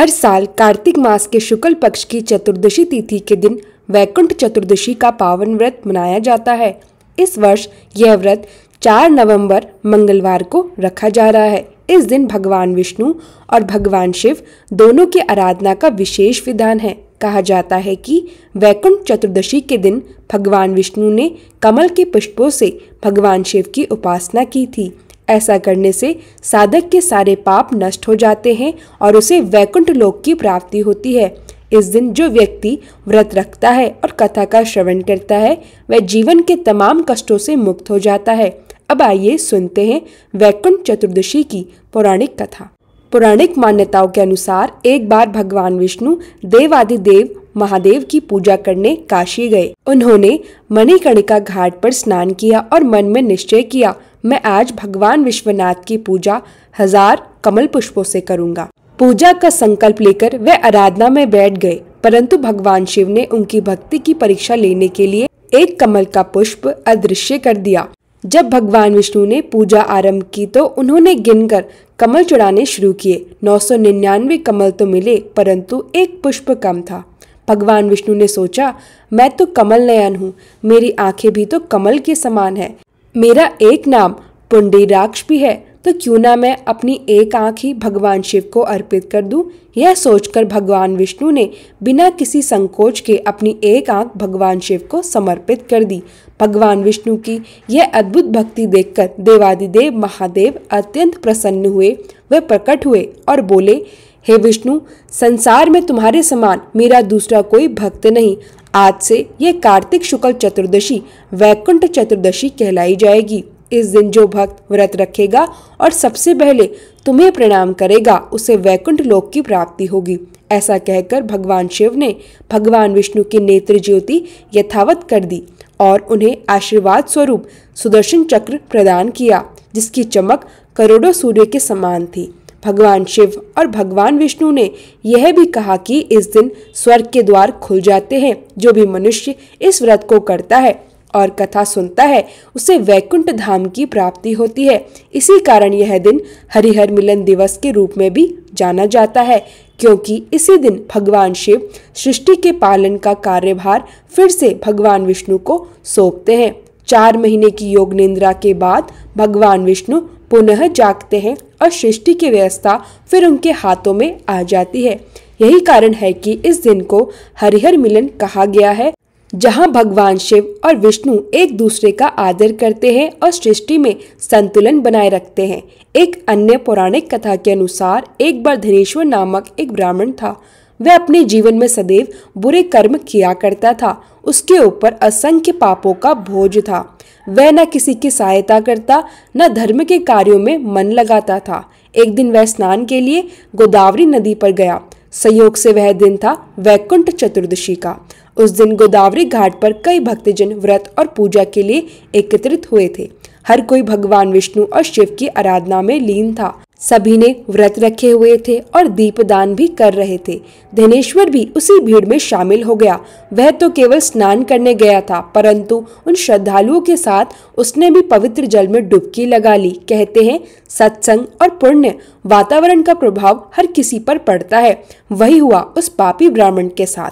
हर साल कार्तिक मास के शुक्ल पक्ष की चतुर्दशी तिथि के दिन वैकुंठ चतुर्दशी का पावन व्रत मनाया जाता है। इस वर्ष यह व्रत 4 नवंबर मंगलवार को रखा जा रहा है। इस दिन भगवान विष्णु और भगवान शिव दोनों की आराधना का विशेष विधान है। कहा जाता है कि वैकुंठ चतुर्दशी के दिन भगवान विष्णु ने कमल के पुष्पों से भगवान शिव की उपासना की थी। ऐसा करने से साधक के सारे पाप नष्ट हो जाते हैं और उसे वैकुंठ लोक की प्राप्ति होती है। इस दिन जो व्यक्ति व्रत रखता है और कथा का श्रवण करता है वह जीवन के तमाम कष्टों से मुक्त हो जाता है। अब आइए सुनते हैं वैकुंठ चतुर्दशी की पौराणिक कथा। पौराणिक मान्यताओं के अनुसार एक बार भगवान विष्णु देवाधिदेव महादेव की पूजा करने काशी गए। उन्होंने मणिकर्णिका घाट पर स्नान किया और मन में निश्चय किया, मैं आज भगवान विश्वनाथ की पूजा 1000 कमल पुष्पों से करूंगा। पूजा का संकल्प लेकर वे आराधना में बैठ गए, परंतु भगवान शिव ने उनकी भक्ति की परीक्षा लेने के लिए एक कमल का पुष्प अदृश्य कर दिया। जब भगवान विष्णु ने पूजा आरंभ की तो उन्होंने गिनकर कमल चढ़ाने शुरू किए। 999 कमल तो मिले, परंतु एक पुष्प कम था। भगवान विष्णु ने सोचा, मैं तो कमल नयन हूँ, मेरी आंखें भी तो कमल के समान है, मेरा एक नाम पुंडरीकाक्ष भी है, तो क्यों ना मैं अपनी एक आंख ही भगवान शिव को अर्पित कर दूं। यह सोचकर भगवान विष्णु ने बिना किसी संकोच के अपनी एक आंख भगवान शिव को समर्पित कर दी। भगवान विष्णु की यह अद्भुत भक्ति देखकर देवाधिदेव महादेव अत्यंत प्रसन्न हुए। वे प्रकट हुए और बोले, हे विष्णु, संसार में तुम्हारे समान मेरा दूसरा कोई भक्त नहीं। आज से ये कार्तिक शुक्ल चतुर्दशी वैकुंठ चतुर्दशी कहलाई जाएगी। इस दिन जो भक्त व्रत रखेगा और सबसे पहले तुम्हें प्रणाम करेगा उसे वैकुंठ लोक की प्राप्ति होगी। ऐसा कहकर भगवान शिव ने भगवान विष्णु की नेत्र ज्योति यथावत कर दी और उन्हें आशीर्वाद स्वरूप सुदर्शन चक्र प्रदान किया, जिसकी चमक करोड़ों सूर्य के समान थी। भगवान शिव और भगवान विष्णु ने यह भी कहा कि इस दिन स्वर्ग के द्वार खुल जाते हैं। जो भी मनुष्य इस व्रत को करता है और कथा सुनता है उसे वैकुंठ धाम की प्राप्ति होती है। इसी कारण यह दिन हरिहर मिलन दिवस के रूप में भी जाना जाता है, क्योंकि इसी दिन भगवान शिव सृष्टि के पालन का कार्यभार फिर से भगवान विष्णु को सौंपते हैं। 4 महीने की योग निद्रा के बाद भगवान विष्णु पुनः जागते हैं और सृष्टि की व्यवस्था फिर उनके हाथों में आ जाती है। यही कारण है कि इस दिन को हरिहर मिलन कहा गया है, जहां भगवान शिव और विष्णु एक दूसरे का आदर करते हैं और सृष्टि में संतुलन बनाए रखते हैं। एक अन्य पौराणिक कथा के अनुसार एक बार धनेश्वर नामक एक ब्राह्मण था। वह अपने जीवन में सदैव बुरे कर्म किया करता था। उसके ऊपर असंख्य पापों का बोझ था। वह न किसी की सहायता करता, न धर्म के कार्यों में मन लगाता था। एक दिन वह स्नान के लिए गोदावरी नदी पर गया। संयोग से वह दिन था वैकुंठ चतुर्दशी का। उस दिन गोदावरी घाट पर कई भक्तजन व्रत और पूजा के लिए एकत्रित हुए थे। हर कोई भगवान विष्णु और शिव की आराधना में लीन था। सभी ने व्रत रखे हुए थे और दीपदान भी कर रहे थे। धनेश्वर भी उसी भीड़ में शामिल हो गया। वह तो केवल स्नान करने गया था, परंतु उन श्रद्धालुओं के साथ उसने भी पवित्र जल में डुबकी लगा ली। कहते हैं, सत्संग और पुण्य वातावरण का प्रभाव हर किसी पर पड़ता है। वही हुआ उस पापी ब्राह्मण के साथ।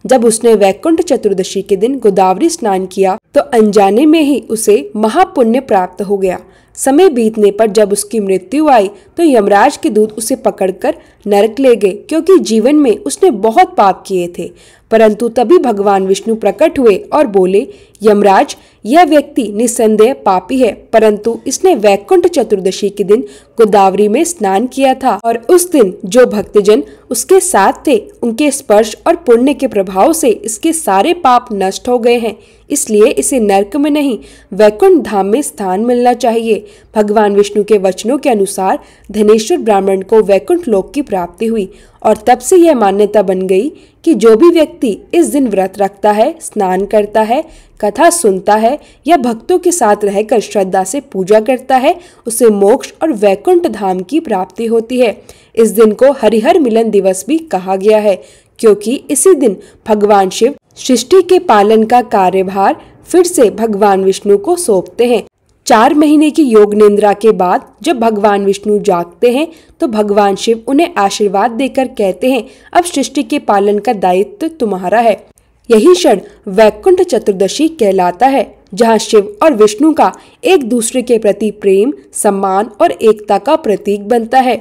जब उसने वैकुंठ चतुर्दशी के दिन गोदावरी स्नान किया तो अनजाने में ही उसे महापुण्य प्राप्त हो गया। समय बीतने पर जब उसकी मृत्यु आई तो यमराज के दूत उसे पकड़कर नरक ले गए, क्योंकि जीवन में उसने बहुत पाप किए थे। परंतु तभी भगवान विष्णु प्रकट हुए और बोले, यमराज, यह व्यक्ति निस्संदेह पापी है, परंतु इसने वैकुंठ चतुर्दशी के दिन गोदावरी में स्नान किया था और उस दिन जो भक्तजन उसके साथ थे उनके स्पर्श और पुण्य के प्रभाव से इसके सारे पाप नष्ट हो गए हैं। इसलिए इसे नरक में नहीं वैकुंठ धाम में स्थान मिलना चाहिए। भगवान विष्णु के वचनों के अनुसार धनेश्वर ब्राह्मण को वैकुंठ लोक की प्राप्ति हुई और तब से यह मान्यता बन गई कि जो भी व्यक्ति इस दिन व्रत रखता है, स्नान करता है, कथा सुनता है या भक्तों के साथ रहकर श्रद्धा से पूजा करता है, उसे मोक्ष और वैकुंठ धाम की प्राप्ति होती है। इस दिन को हरिहर मिलन दिवस भी कहा गया है, क्योंकि इसी दिन भगवान शिव सृष्टि के पालन का कार्यभार फिर से भगवान विष्णु को सौंपते हैं। 4 महीने की योग निद्रा के बाद जब भगवान विष्णु जागते हैं तो भगवान शिव उन्हें आशीर्वाद देकर कहते हैं, अब सृष्टि के पालन का दायित्व तुम्हारा है। यही क्षण वैकुंठ चतुर्दशी कहलाता है, जहाँ शिव और विष्णु का एक दूसरे के प्रति प्रेम, सम्मान और एकता का प्रतीक बनता है।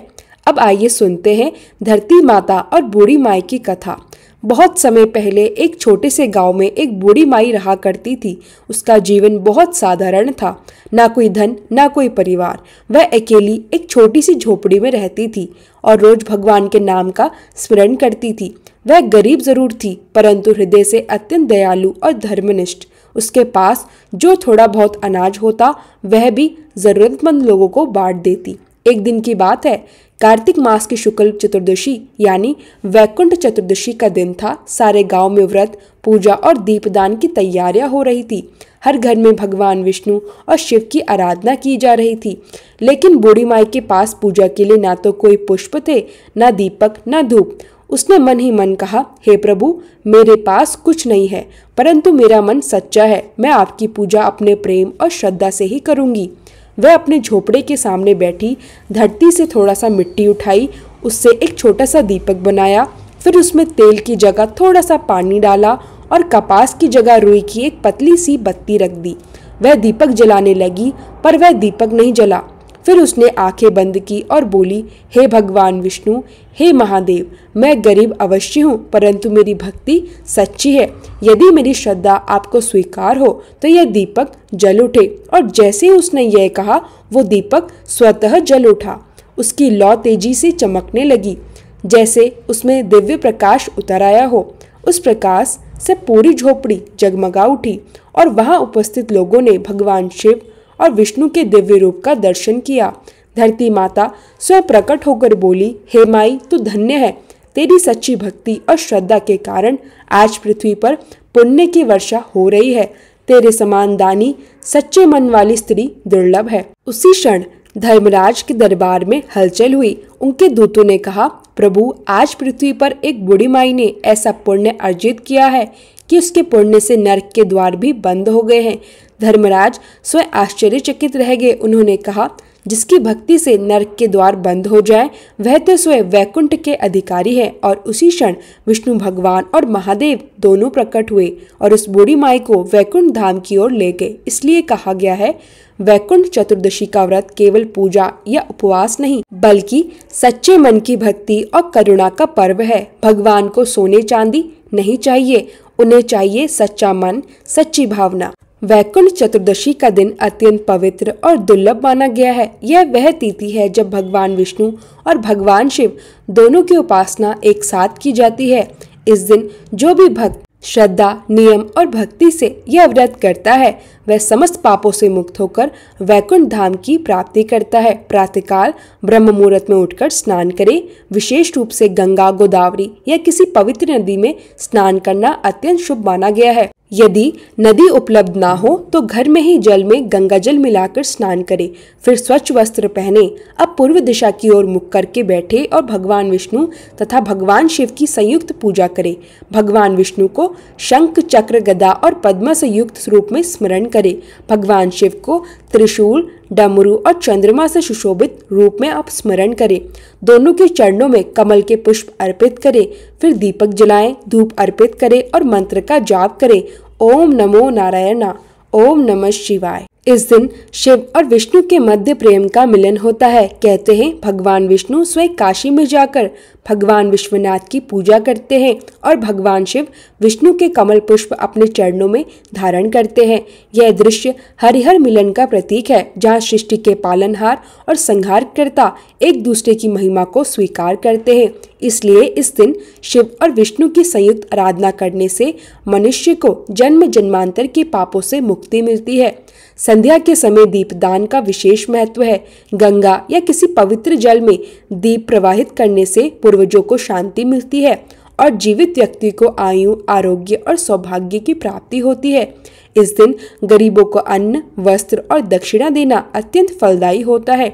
अब आइए सुनते हैं धरती माता और बूढ़ी माई की कथा। बहुत समय पहले एक छोटे से गांव में एक बूढ़ी माई रहा करती थी। उसका जीवन बहुत साधारण था, ना कोई धन ना कोई परिवार। वह अकेली एक छोटी सी झोपड़ी में रहती थी और रोज भगवान के नाम का स्मरण करती थी। वह गरीब जरूर थी, परंतु हृदय से अत्यंत दयालु और धर्मनिष्ठ। उसके पास जो थोड़ा बहुत अनाज होता वह भी जरूरतमंद लोगों को बांट देती। एक दिन की बात है, कार्तिक मास की शुक्ल चतुर्दशी यानी वैकुंठ चतुर्दशी का दिन था। सारे गांव में व्रत, पूजा और दीपदान की तैयारियां हो रही थी। हर घर में भगवान विष्णु और शिव की आराधना की जा रही थी। लेकिन बूढ़ी माई के पास पूजा के लिए ना तो कोई पुष्प थे, ना दीपक, ना धूप। उसने मन ही मन कहा, हे प्रभु, मेरे पास कुछ नहीं है, परंतु मेरा मन सच्चा है। मैं आपकी पूजा अपने प्रेम और श्रद्धा से ही करूंगी। वह अपने झोपड़े के सामने बैठी, धरती से थोड़ा सा मिट्टी उठाई, उससे एक छोटा सा दीपक बनाया, फिर उसमें तेल की जगह थोड़ा सा पानी डाला और कपास की जगह रुई की एक पतली सी बत्ती रख दी। वह दीपक जलाने लगी, पर वह दीपक नहीं जला। फिर उसने आंखें बंद की और बोली, हे भगवान विष्णु, हे महादेव, मैं गरीब अवश्य हूँ, परंतु मेरी भक्ति सच्ची है। यदि मेरी श्रद्धा आपको स्वीकार हो तो यह दीपक जल उठे। और जैसे ही उसने यह कहा, वो दीपक स्वतः जल उठा। उसकी लौ तेजी से चमकने लगी, जैसे उसमें दिव्य प्रकाश उतर आया हो। उस प्रकाश से पूरी झोपड़ी जगमगा उठी और वहां उपस्थित लोगों ने भगवान शिव और विष्णु के दिव्य रूप का दर्शन किया। धरती माता स्वयं प्रकट होकर बोली, हे माई, तू धन्य है। तेरी सच्ची भक्ति और श्रद्धा के कारण आज पृथ्वी पर पुण्य की वर्षा हो रही है। तेरे समान दानी, सच्चे मन वाली स्त्री दुर्लभ है। उसी क्षण धर्मराज के दरबार में हलचल हुई। उनके दूतों ने कहा, प्रभु, आज पृथ्वी पर एक बूढ़ी माई ने ऐसा पुण्य अर्जित किया है कि उसके पुण्य से नरक के द्वार भी बंद हो गए हैं। धर्मराज स्वयं आश्चर्यचकित रह गए। उन्होंने कहा, जिसकी भक्ति से नरक के द्वार बंद हो जाए वह तो स्वयं वैकुंठ के अधिकारी है। और उसी क्षण विष्णु भगवान और महादेव दोनों प्रकट हुए और उस बूढ़ी माई को वैकुंठ धाम की ओर ले गए। इसलिए कहा गया है, वैकुंठ चतुर्दशी का व्रत केवल पूजा या उपवास नहीं, बल्कि सच्चे मन की भक्ति और करुणा का पर्व है। भगवान को सोने चांदी नहीं चाहिए, उन्हें चाहिए सच्चा मन, सच्ची भावना। वैकुंठ चतुर्दशी का दिन अत्यंत पवित्र और दुर्लभ माना गया है। यह वह तिथि है जब भगवान विष्णु और भगवान शिव दोनों की उपासना एक साथ की जाती है। इस दिन जो भी भक्त श्रद्धा, नियम और भक्ति से यह व्रत करता है, वह समस्त पापों से मुक्त होकर वैकुंठ धाम की प्राप्ति करता है। प्रातःकाल ब्रह्म मुहूर्त में उठकर स्नान करें। विशेष रूप से गंगा, गोदावरी या किसी पवित्र नदी में स्नान करना अत्यंत शुभ माना गया है। यदि नदी उपलब्ध ना हो तो घर में ही जल में गंगा जल मिलाकर स्नान करें। फिर स्वच्छ वस्त्र पहने। अब पूर्व दिशा की ओर मुख करके बैठे और भगवान विष्णु तथा भगवान शिव की संयुक्त पूजा करें। भगवान विष्णु को शंख, चक्र, गदा और पद्म से युक्त रूप में स्मरण करें। भगवान शिव को त्रिशूल, डमरू और चंद्रमा से सुशोभित रूप में आप स्मरण करें। दोनों के चरणों में कमल के पुष्प अर्पित करें। फिर दीपक जलाएं, धूप अर्पित करें और मंत्र का जाप करें, ओम नमो नारायणा, ओम नमः शिवाय। इस दिन शिव और विष्णु के मध्य प्रेम का मिलन होता है। कहते हैं, भगवान विष्णु स्वयं काशी में जाकर भगवान विश्वनाथ की पूजा करते हैं और भगवान शिव विष्णु के कमल पुष्प अपने चरणों में धारण करते हैं। यह दृश्य हरिहर मिलन का प्रतीक है, जहाँ सृष्टि के पालनहार और संहारकर्ता एक दूसरे की महिमा को स्वीकार करते हैं। इसलिए इस दिन शिव और विष्णु की संयुक्त आराधना करने से मनुष्य को जन्म जन्मांतर के पापों से मुक्ति मिलती है। संध्या के समय दीपदान का विशेष महत्व है। गंगा या किसी पवित्र जल में दीप प्रवाहित करने से पूर्वजों को शांति मिलती है और जीवित व्यक्ति को आयु, आरोग्य और सौभाग्य की प्राप्ति होती है। इस दिन गरीबों को अन्न, वस्त्र और दक्षिणा देना अत्यंत फलदायी होता है,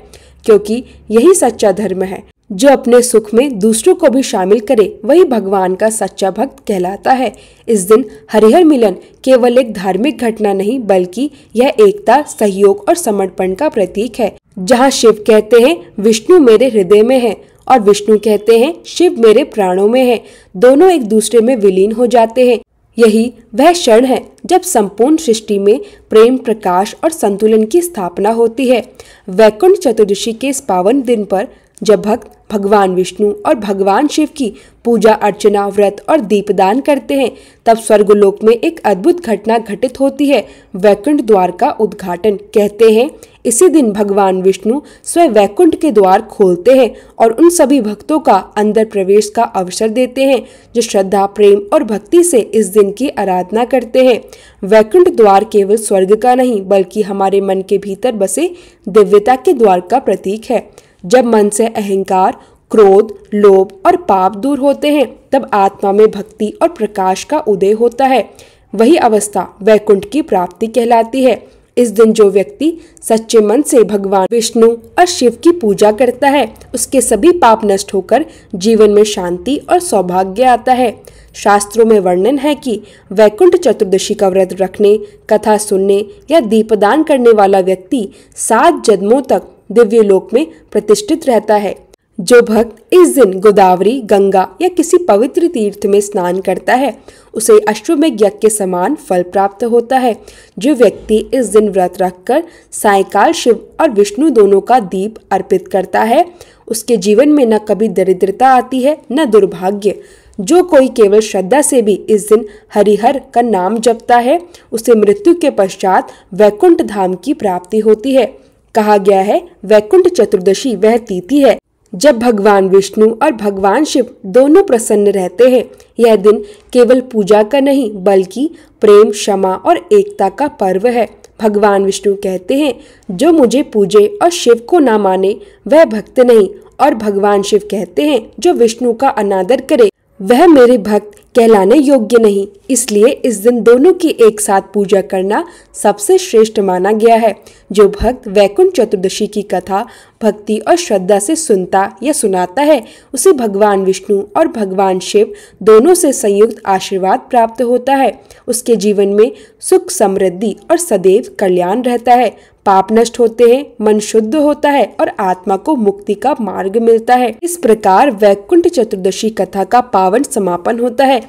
क्योंकि यही सच्चा धर्म है। जो अपने सुख में दूसरों को भी शामिल करे वही भगवान का सच्चा भक्त कहलाता है। इस दिन हरिहर मिलन केवल एक धार्मिक घटना नहीं बल्कि यह एकता, सहयोग और समर्पण का प्रतीक है। जहाँ शिव कहते हैं विष्णु मेरे हृदय में है और विष्णु कहते हैं शिव मेरे प्राणों में है, दोनों एक दूसरे में विलीन हो जाते हैं। यही वह क्षण है जब संपूर्ण सृष्टि में प्रेम, प्रकाश और संतुलन की स्थापना होती है। वैकुंठ चतुर्दशी के इस पावन दिन पर जब भक्त भगवान विष्णु और भगवान शिव की पूजा अर्चना, व्रत और दीपदान करते हैं तब स्वर्गलोक में एक अद्भुत घटना घटित होती है, वैकुंठ द्वार का उद्घाटन। कहते हैं इसी दिन भगवान विष्णु स्वयं वैकुंठ के द्वार खोलते हैं और उन सभी भक्तों का अंदर प्रवेश का अवसर देते हैं जो श्रद्धा, प्रेम और भक्ति से इस दिन की आराधना करते हैं। वैकुंठ द्वार केवल स्वर्ग का नहीं बल्कि हमारे मन के भीतर बसे दिव्यता के द्वार का प्रतीक है। जब मन से अहंकार, क्रोध, लोभ और पाप दूर होते हैं तब आत्मा में भक्ति और प्रकाश का उदय होता है। वही अवस्था वैकुंठ की प्राप्ति कहलाती है। इस दिन जो व्यक्ति सच्चे मन से भगवान विष्णु और शिव की पूजा करता है उसके सभी पाप नष्ट होकर जीवन में शांति और सौभाग्य आता है। शास्त्रों में वर्णन है कि वैकुंठ चतुर्दशी का व्रत रखने, कथा सुनने या दीपदान करने वाला व्यक्ति 7 जन्मों तक दिव्य लोक में प्रतिष्ठित रहता है। जो भक्त इस दिन गोदावरी, गंगा या किसी पवित्र तीर्थ में स्नान करता है उसे अश्वमेध यज्ञ के समान फल प्राप्त होता है। जो व्यक्ति इस दिन व्रत रखकर सायंकाल शिव और विष्णु दोनों का दीप अर्पित करता है उसके जीवन में न कभी दरिद्रता आती है न दुर्भाग्य। जो कोई केवल श्रद्धा से भी इस दिन हरिहर का नाम जपता है उसे मृत्यु के पश्चात वैकुंठ धाम की प्राप्ति होती है। कहा गया है वैकुंठ चतुर्दशी वह तिथि है जब भगवान विष्णु और भगवान शिव दोनों प्रसन्न रहते हैं। यह दिन केवल पूजा का नहीं बल्कि प्रेम, क्षमा और एकता का पर्व है। भगवान विष्णु कहते हैं जो मुझे पूजे और शिव को ना माने वह भक्त नहीं, और भगवान शिव कहते हैं जो विष्णु का अनादर करे वह मेरे भक्त कहलाने योग्य नहीं। इसलिए इस दिन दोनों की एक साथ पूजा करना सबसे श्रेष्ठ माना गया है। जो भक्त वैकुंठ चतुर्दशी की कथा भक्ति और श्रद्धा से सुनता या सुनाता है उसे भगवान विष्णु और भगवान शिव दोनों से संयुक्त आशीर्वाद प्राप्त होता है। उसके जीवन में सुख, समृद्धि और सदैव कल्याण रहता है। पाप नष्ट होते हैं, मन शुद्ध होता है और आत्मा को मुक्ति का मार्ग मिलता है। इस प्रकार वैकुंठ चतुर्दशी कथा का पावन समापन होता है।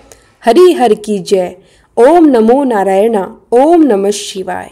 हरि हर की जय। ओम नमो नारायण। ओम नमः शिवाय।